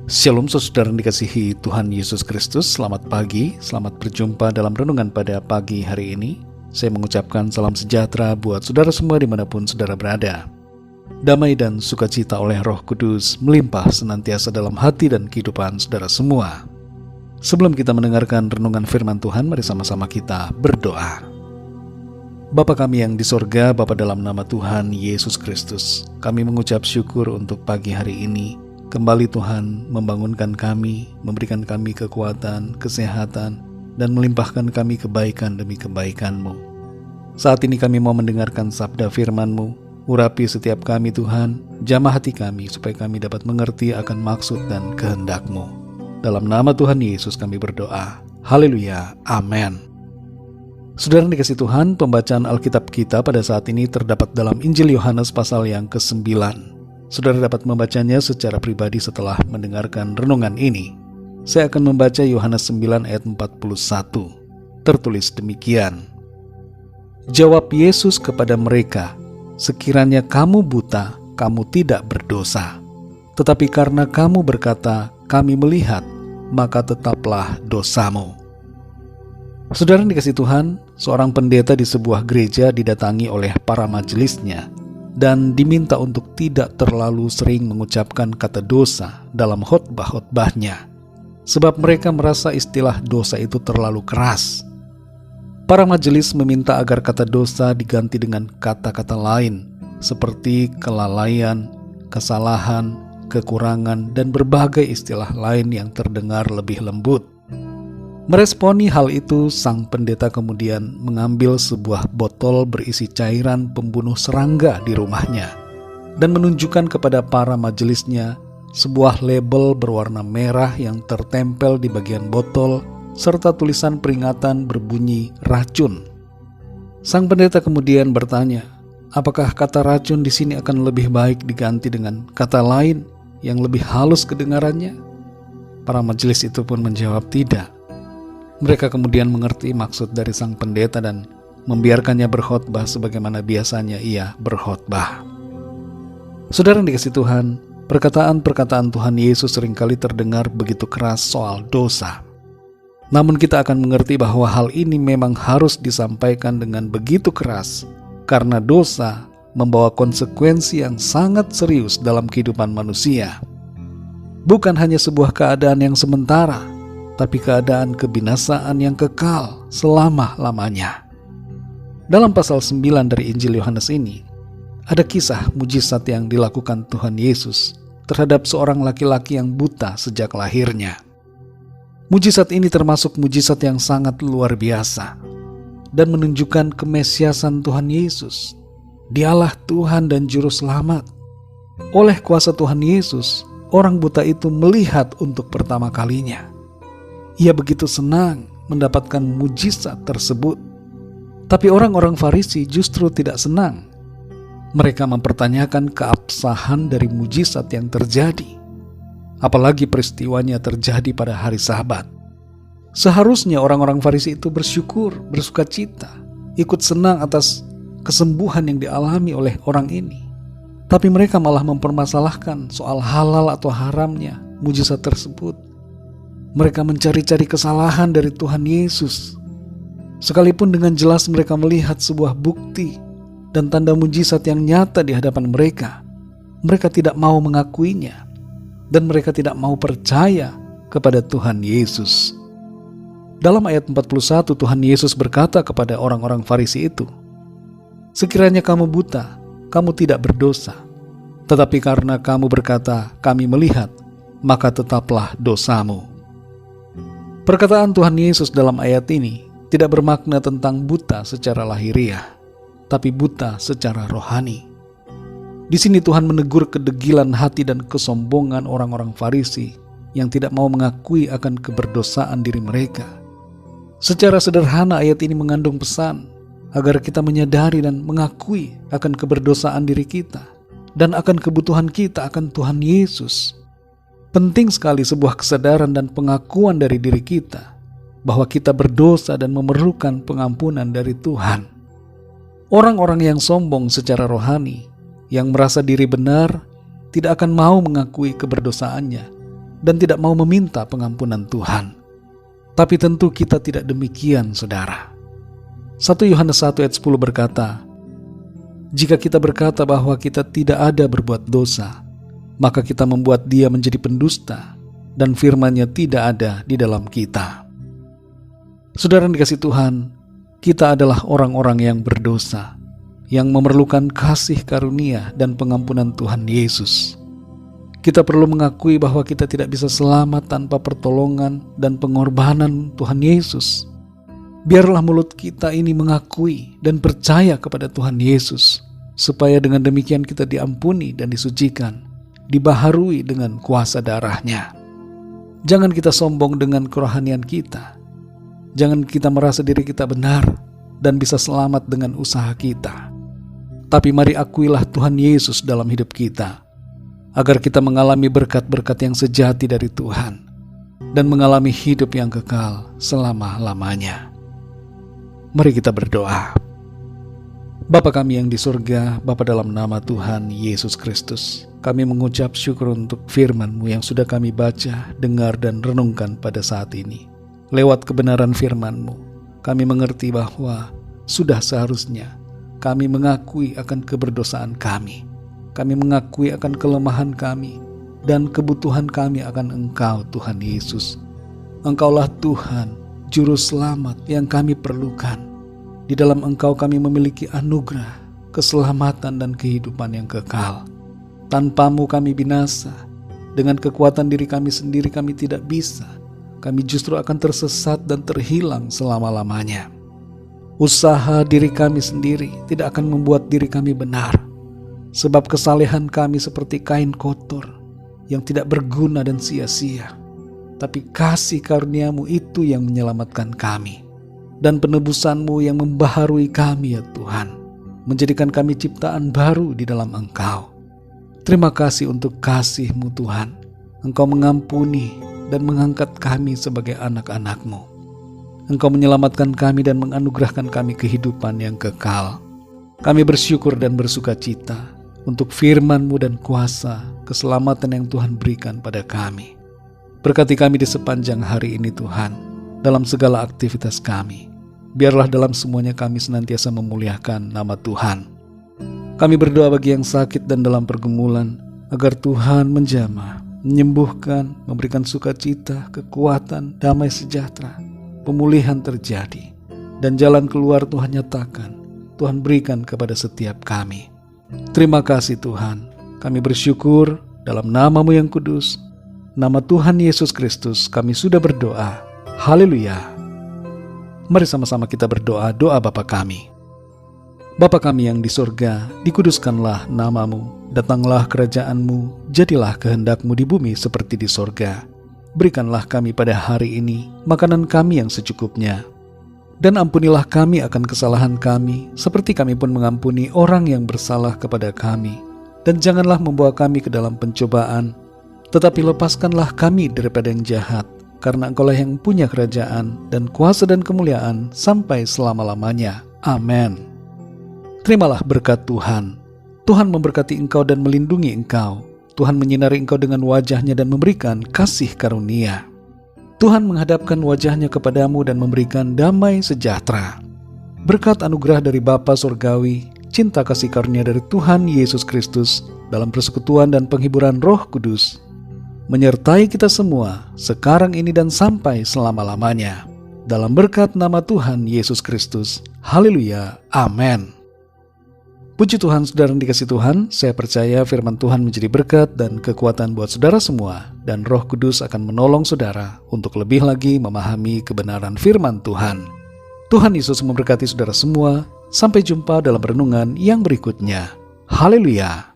Shalom saudara yang dikasihi Tuhan Yesus Kristus. Selamat pagi, selamat berjumpa dalam renungan pada pagi hari ini. Saya mengucapkan salam sejahtera buat saudara semua dimanapun saudara berada. Damai dan sukacita oleh Roh Kudus melimpah senantiasa dalam hati dan kehidupan saudara semua. Sebelum kita mendengarkan renungan firman Tuhan, mari sama-sama kita berdoa. Bapa kami yang di sorga, Bapa dalam nama Tuhan Yesus Kristus, kami mengucap syukur untuk pagi hari ini. Kembali Tuhan membangunkan kami, memberikan kami kekuatan, kesehatan, dan melimpahkan kami kebaikan demi kebaikan-Mu. Saat ini kami mau mendengarkan sabda firman-Mu. Urapi setiap kami Tuhan, jamah hati kami supaya kami dapat mengerti akan maksud dan kehendak-Mu. Dalam nama Tuhan Yesus kami berdoa. Haleluya, amin. Saudara yang dikasihi Tuhan, pembacaan Alkitab kita pada saat ini terdapat dalam Injil Yohanes pasal yang ke-9. Saudara dapat membacanya secara pribadi setelah mendengarkan renungan ini. Saya akan membaca Yohanes 9 ayat 41. Tertulis demikian. Jawab Yesus kepada mereka, sekiranya kamu buta, kamu tidak berdosa. Tetapi karena kamu berkata, kami melihat, maka tetaplah dosamu. Saudara yang dikasihi Tuhan, seorang pendeta di sebuah gereja didatangi oleh para majelisnya dan diminta untuk tidak terlalu sering mengucapkan kata dosa dalam khotbah-khotbahnya, sebab mereka merasa istilah dosa itu terlalu keras. Para majelis meminta agar kata dosa diganti dengan kata-kata lain seperti kelalaian, kesalahan, kekurangan, dan berbagai istilah lain yang terdengar lebih lembut. Meresponi hal itu, sang pendeta kemudian mengambil sebuah botol berisi cairan pembunuh serangga di rumahnya dan menunjukkan kepada para majelisnya sebuah label berwarna merah yang tertempel di bagian botol serta tulisan peringatan berbunyi racun. Sang pendeta kemudian bertanya, apakah kata racun di sini akan lebih baik diganti dengan kata lain yang lebih halus kedengarannya? Para majelis itu pun menjawab tidak. Mereka kemudian mengerti maksud dari sang pendeta dan membiarkannya berkhotbah sebagaimana biasanya ia berkhotbah. Saudara yang dikasihi Tuhan, perkataan-perkataan Tuhan Yesus seringkali terdengar begitu keras soal dosa. Namun kita akan mengerti bahwa hal ini memang harus disampaikan dengan begitu keras karena dosa membawa konsekuensi yang sangat serius dalam kehidupan manusia. Bukan hanya sebuah keadaan yang sementara, tapi keadaan kebinasaan yang kekal selama-lamanya. Dalam pasal 9 dari Injil Yohanes ini, ada kisah mujizat yang dilakukan Tuhan Yesus terhadap seorang laki-laki yang buta sejak lahirnya. Mujizat ini termasuk mujizat yang sangat luar biasa dan menunjukkan kemesiasan Tuhan Yesus. Dialah Tuhan dan Juru Selamat. Oleh kuasa Tuhan Yesus, orang buta itu melihat untuk pertama kalinya. Ia begitu senang mendapatkan mujizat tersebut. Tapi orang-orang Farisi justru tidak senang. Mereka mempertanyakan keabsahan dari mujizat yang terjadi. Apalagi peristiwanya terjadi pada hari Sabat. Seharusnya orang-orang Farisi itu bersyukur, bersukacita, ikut senang atas kesembuhan yang dialami oleh orang ini. Tapi mereka malah mempermasalahkan soal halal atau haramnya mujizat tersebut. Mereka mencari-cari kesalahan dari Tuhan Yesus. Sekalipun dengan jelas mereka melihat sebuah bukti dan tanda mujizat yang nyata di hadapan mereka, mereka tidak mau mengakuinya dan mereka tidak mau percaya kepada Tuhan Yesus. Dalam ayat 41 Tuhan Yesus berkata kepada orang-orang Farisi itu, sekiranya kamu buta, kamu tidak berdosa. Tetapi karena kamu berkata, kami melihat, maka tetaplah dosamu. Perkataan Tuhan Yesus dalam ayat ini tidak bermakna tentang buta secara lahiriah, tapi buta secara rohani. Di sini Tuhan menegur kedegilan hati dan kesombongan orang-orang Farisi yang tidak mau mengakui akan keberdosaan diri mereka. Secara sederhana ayat ini mengandung pesan agar kita menyadari dan mengakui akan keberdosaan diri kita dan akan kebutuhan kita akan Tuhan Yesus. Penting sekali sebuah kesadaran dan pengakuan dari diri kita bahwa kita berdosa dan memerlukan pengampunan dari Tuhan. Orang-orang yang sombong secara rohani, yang merasa diri benar, tidak akan mau mengakui keberdosaannya dan tidak mau meminta pengampunan Tuhan. Tapi tentu kita tidak demikian, saudara. 1 Yohanes 1 ayat 10 berkata, "Jika kita berkata bahwa kita tidak ada berbuat dosa, maka kita membuat Dia menjadi pendusta, dan firman-Nya tidak ada di dalam kita." Saudara yang dikasihi Tuhan, kita adalah orang-orang yang berdosa, yang memerlukan kasih karunia dan pengampunan Tuhan Yesus. Kita perlu mengakui bahwa kita tidak bisa selamat tanpa pertolongan dan pengorbanan Tuhan Yesus. Biarlah mulut kita ini mengakui dan percaya kepada Tuhan Yesus, supaya dengan demikian kita diampuni dan disucikan, dibaharui dengan kuasa darah-Nya. Jangan kita sombong dengan kerohanian kita. Jangan kita merasa diri kita benar dan bisa selamat dengan usaha kita. Tapi mari akuilah Tuhan Yesus dalam hidup kita, agar kita mengalami berkat-berkat yang sejati dari Tuhan dan mengalami hidup yang kekal selama-lamanya. Mari kita berdoa. Bapa kami yang di surga, Bapa dalam nama Tuhan Yesus Kristus, kami mengucap syukur untuk firman-Mu yang sudah kami baca, dengar, dan renungkan pada saat ini. Lewat kebenaran firman-Mu, kami mengerti bahwa sudah seharusnya kami mengakui akan keberdosaan kami. Kami mengakui akan kelemahan kami dan kebutuhan kami akan Engkau, Tuhan Yesus. Engkaulah Tuhan, Juru Selamat yang kami perlukan. Di dalam Engkau kami memiliki anugerah, keselamatan, dan kehidupan yang kekal. Tanpa-Mu kami binasa. Dengan kekuatan diri kami sendiri kami tidak bisa. Kami justru akan tersesat dan terhilang selama-lamanya. Usaha diri kami sendiri tidak akan membuat diri kami benar. Sebab kesalehan kami seperti kain kotor yang tidak berguna dan sia-sia. Tapi kasih karunia-Mu itu yang menyelamatkan kami. Dan penebusan-Mu yang membaharui kami ya Tuhan. Menjadikan kami ciptaan baru di dalam Engkau. Terima kasih untuk kasih-Mu Tuhan. Engkau mengampuni dan mengangkat kami sebagai anak-anak-Mu. Engkau menyelamatkan kami dan menganugerahkan kami kehidupan yang kekal. Kami bersyukur dan bersuka cita untuk firman-Mu dan kuasa keselamatan yang Tuhan berikan pada kami. Berkati kami di sepanjang hari ini Tuhan, dalam segala aktivitas kami. Biarlah dalam semuanya kami senantiasa memuliakan nama Tuhan. Kami berdoa bagi yang sakit dan dalam pergumulan, agar Tuhan menjamah, menyembuhkan, memberikan sukacita, kekuatan, damai sejahtera, pemulihan terjadi, dan jalan keluar Tuhan nyatakan, Tuhan berikan kepada setiap kami. Terima kasih Tuhan, kami bersyukur dalam nama-Mu yang kudus, nama Tuhan Yesus Kristus kami sudah berdoa. Haleluya. Mari sama-sama kita berdoa doa Bapa kami. Bapa kami yang di surga, dikuduskanlah nama-Mu, datanglah kerajaan-Mu, jadilah kehendak-Mu di bumi seperti di surga. Berikanlah kami pada hari ini makanan kami yang secukupnya. Dan ampunilah kami akan kesalahan kami, seperti kami pun mengampuni orang yang bersalah kepada kami. Dan janganlah membawa kami ke dalam pencobaan, tetapi lepaskanlah kami daripada yang jahat, karena Engkaulah yang punya kerajaan dan kuasa dan kemuliaan sampai selama-lamanya. Amin. Terimalah berkat Tuhan. Tuhan memberkati engkau dan melindungi engkau. Tuhan menyinari engkau dengan wajah-Nya dan memberikan kasih karunia. Tuhan menghadapkan wajah-Nya kepadamu dan memberikan damai sejahtera. Berkat anugerah dari Bapa Surgawi, cinta kasih karunia dari Tuhan Yesus Kristus, dalam persekutuan dan penghiburan Roh Kudus, menyertai kita semua sekarang ini dan sampai selama-lamanya. Dalam berkat nama Tuhan Yesus Kristus. Haleluya. Amin. Puji Tuhan, saudara yang dikasihi Tuhan, saya percaya firman Tuhan menjadi berkat dan kekuatan buat saudara semua, dan Roh Kudus akan menolong saudara untuk lebih lagi memahami kebenaran firman Tuhan. Tuhan Yesus memberkati saudara semua. Sampai jumpa dalam renungan yang berikutnya. Haleluya.